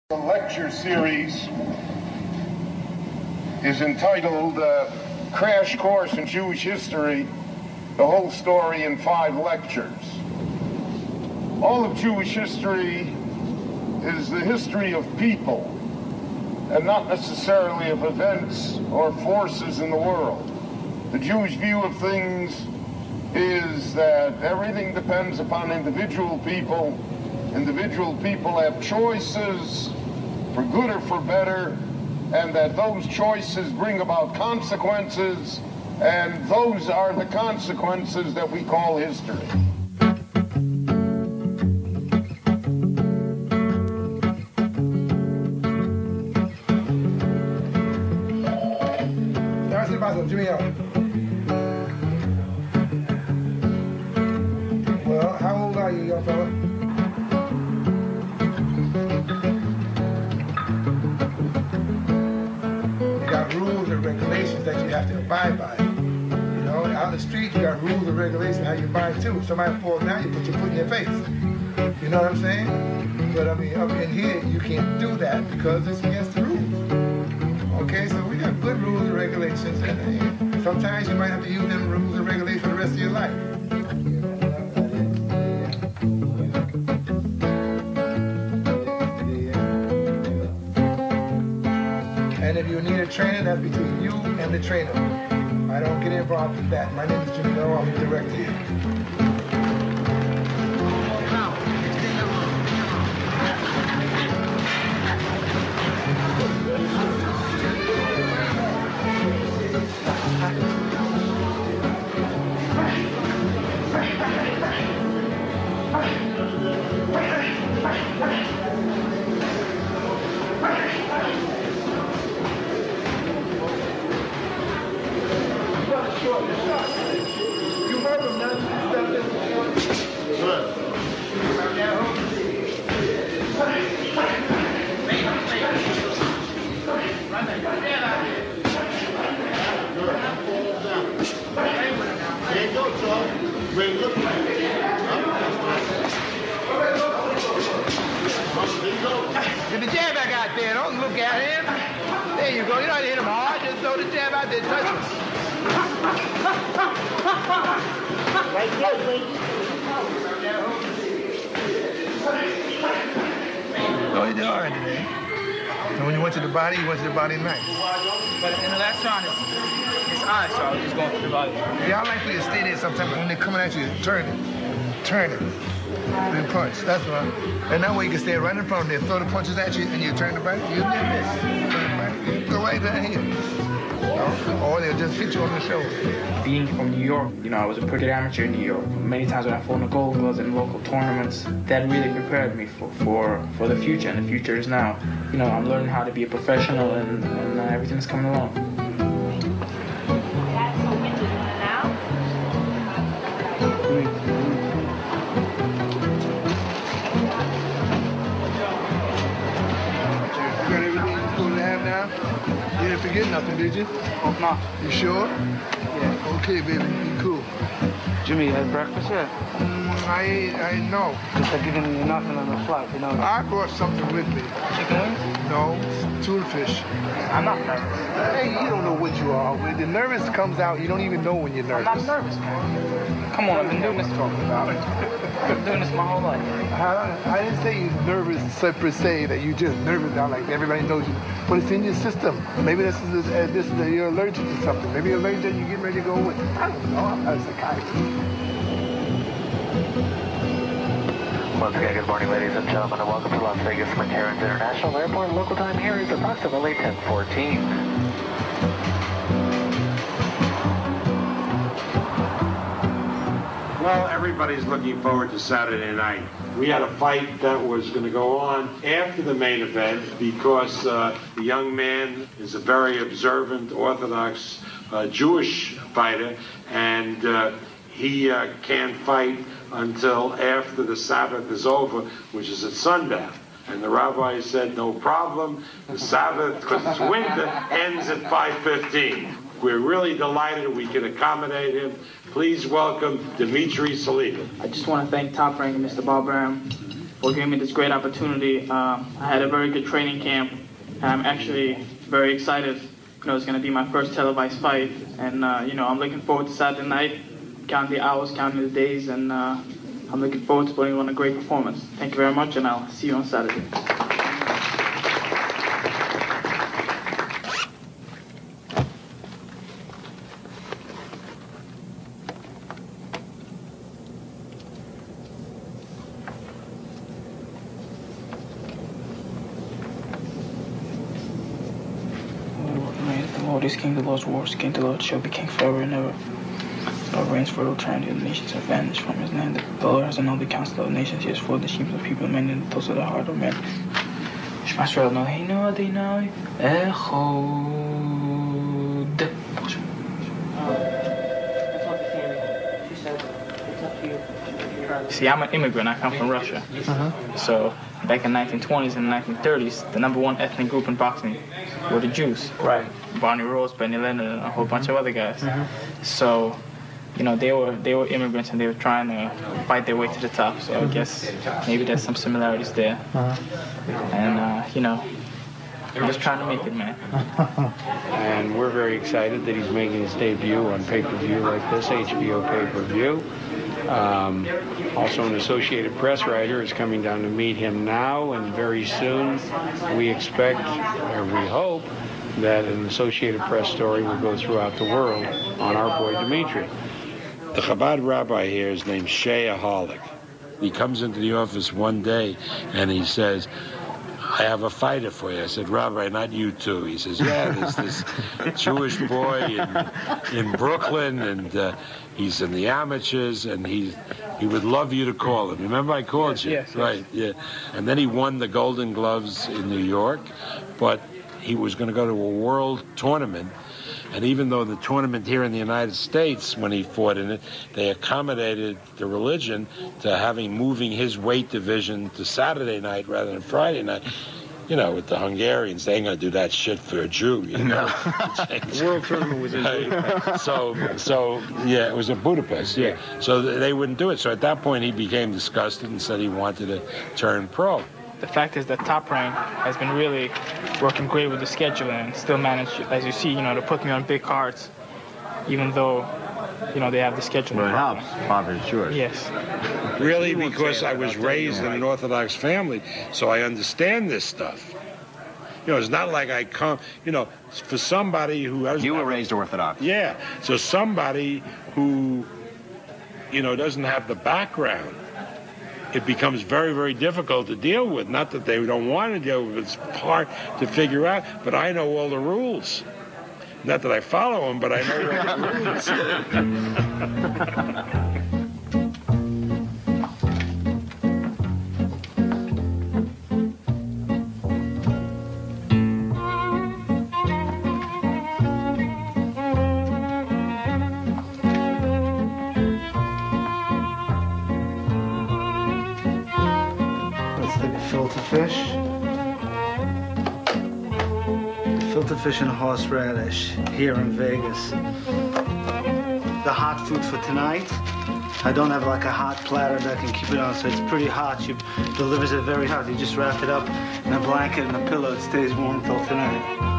The lecture series is entitled Crash Course in Jewish History, the whole story in 5 lectures. All of Jewish history is the history of people and not necessarily of events or forces in the world. The Jewish view of things is that everything depends upon individual people. Individual people have choices for good or for better, and that those choices bring about consequences, and those are the consequences that we call history. Well, how old are you, young fella? Rules and regulations that you have to abide by. You know, out in the street, you got rules and regulations how you abide too. If somebody falls down, you put your foot in your face. You know what I'm saying? But I mean, up in here, you can't do that because it's against the rules. Okay, so we got good rules and regulations, and sometimes you might have to use them rules and regulations for the rest of your life. And if you need a trainer, that's between you and the trainer. I don't get involved with that. My name is Jimmy Lowe. I'm the director here. You heard him, now you step in. Good. There you go, Charles. Great look. Get the jab back out there. Don't look at him. There you go. You don't have to hit him hard. Just throw the jab out there. Touch him. Right there, lady. Oh, you did all right today. So when you went to the body nice. But in the last round, it's on, so I was just going for the body. Yeah, I like for you to stay there sometimes, but when they're coming at you, turn it. Then punch, that's right. And that way you can stay right in front of them, throw the punches at you, and you turn the body, you did this. You go right down here. Or they'll just hit you on the shoulder. Being from New York, you know, I was a pretty amateur in New York. Many times when I fought in the Golden Gloves and local tournaments, that really prepared me for the future, and the future is now. You know, I'm learning how to be a professional, and everything's coming along. That's so windy now. You got everything you're supposed to have now? You didn't forget nothing, did you? Hope not. You sure? Yeah. Okay, baby, you cool. Jimmy, you had breakfast yet? I ain't know. Just like giving you nothing on the flight, you know. I brought something with me. Chicken wings? No, tuna fish. I'm not nervous. Hey, you don't know what you are. When the nervous comes out, you don't even know when you're nervous. I'm not nervous, man. Come on, I've been doing this talking about. I've been doing this my whole life. I didn't say you're nervous per se, that you just nervous now like everybody knows you. But it's in your system. Maybe this is you're allergic to something. Maybe you're allergic and you're getting ready to go with. I don't know. I'm not a psychiatrist. Once again, good morning, ladies and gentlemen, and welcome to Las Vegas McCarran International Airport. Local time here is approximately 10:14. Well, everybody's looking forward to Saturday night. We had a fight that was going to go on after the main event because the young man is a very observant, Orthodox Jewish fighter, and he can't fight until after the Sabbath is over, which is at sundown. And the rabbi said, no problem. The Sabbath, because it's winter, ends at 5:15. We're really delighted we can accommodate him. Please welcome Dimitri Saliba. I just want to thank Top Rank and Mr. Bob Brown for giving me this great opportunity. I had a very good training camp, and I'm actually very excited. It's going to be my first televised fight, and I'm looking forward to Saturday night, counting the hours, counting the days, and I'm looking forward to putting on a great performance. Thank you very much, and I'll see you on Saturday. The Lord is King, the Lord's wars, King, the Lord shall be King forever and ever. The Lord reigns forever, trying the nations have vanished from his land. The Lord has annulled the counsel of nations, he has filled the sheep of people, men, and the thoughts of the heart of men. Shema Yisrael, Eloheinu Adonai, Echad. See, I'm an immigrant. I come from Russia. So back in the 1920s and 1930s, the number one ethnic group in boxing were the Jews. Right. Barney Rose, Benny Leonard, and a whole bunch of other guys. So, they were immigrants and they were trying to fight their way to the top. So I guess maybe there's some similarities there. And I'm just trying to make it, man. And we're very excited that he's making his debut on pay-per-view like this, HBO pay-per-view. Also, an Associated Press writer is coming down to meet him now, and very soon we expect, or we hope, that an Associated Press story will go throughout the world on our boy Dimitri. The Chabad rabbi here is named Shea Harlick. He comes into the office one day and he says, I have a fighter for you. I said, Rabbi, not you too. He says, yeah, there's this Jewish boy in Brooklyn, and he's in the amateurs, and he would love you to call him. Remember I called you? Yes. Right, yeah. And then he won the Golden Gloves in New York, but he was going to go to a world tournament. And even though the tournament here in the United States, when he fought in it, they accommodated the religion to moving his weight division to Saturday night rather than Friday night. With the Hungarians, they ain't going to do that shit for a Jew, No. The world tournament was in Budapest. So yeah, it was in Budapest, yeah. So they wouldn't do it. So at that point, he became disgusted and said he wanted to turn pro. The fact is that Top Rank has been really working great with the schedule and still managed, as you see, to put me on big cards, even though, they have the schedule. Well, it helps. Popular choice. Yes. Really, because I was raised in an Orthodox family, so I understand this stuff. It's not like I come, for somebody who has... You were raised Orthodox. Yeah. So somebody who, doesn't have the background, it becomes very, very difficult to deal with. Not that they don't want to deal with it, it's hard to figure out, but I know all the rules. Not that I follow them, but I know all the rules. Filter fish. Filter fish and horseradish here in Vegas. The hot food for tonight. I don't have like a hot platter that I can keep it on, so it's pretty hot. She delivers it very hot. You just wrap it up in a blanket and a pillow. It stays warm till tonight.